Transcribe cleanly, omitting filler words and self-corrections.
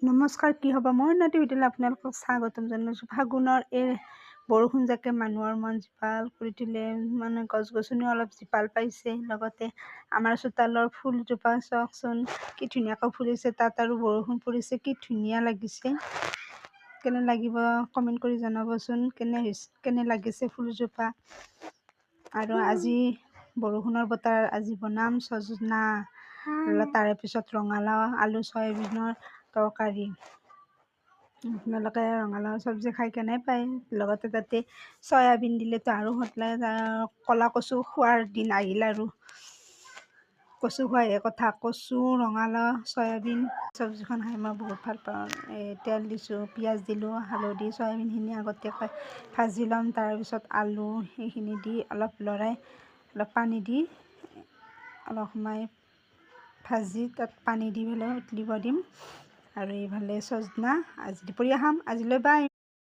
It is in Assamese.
নমস্কাৰ, কি হ'ব? মই উন্নতি ভিডিঅ'লৈ আপোনালোকক স্বাগতম জনাইছোঁ। ফাগুনৰ এই বৰষুণ জাকে মানুহৰ মন জীপাল কৰি তোলে। মানে গছ-গছনিও অলপ জীপাল পাইছে। লগতে আমাৰ চোতালৰ ফুলজোপা চাওকচোন, কি ধুনীয়াকৈ ফুলিছে। তাত আৰু বৰষুণ পৰিছে, কি ধুনীয়া লাগিছে। কেনে লাগিব কমেণ্ট কৰি জনাবচোন, কেনে লাগিছে ফুলজোপা। আৰু আজি বৰষুণৰ বতৰ, আজি বনাম ছজনা, তাৰে পিছত ৰঙালাও, আলু, চয়াবিনৰ তৰকাৰী। আপোনালোকে ৰঙালাও চব্জি খাই কেনে পায়? লগতে তাতে চয়াবিন দিলেতো আৰু সোৱাদ লাগে। ক'লা কচু খোৱাৰ দিন আহিল আৰু কচু খোৱাহে কথা। কচু, ৰঙালাও, চয়াবিন চব্জিখন খাই মই বহুত ভাল পাওঁ। তেল দিছোঁ, পিঁয়াজ দিলোঁ, হালধি, চয়াবিনখিনি আগতীয়াকৈ ভাজি ল'ম। তাৰপিছত আলু সেইখিনি দি অলপ লৰাই, অলপ পানী দি অলপ সময় ভাজি তাত পানী দি পেলাই উতলিব দিম। আৰু এইফালে ছজনা আজি দুপৰীয়া খাম। আজিলৈ বাই।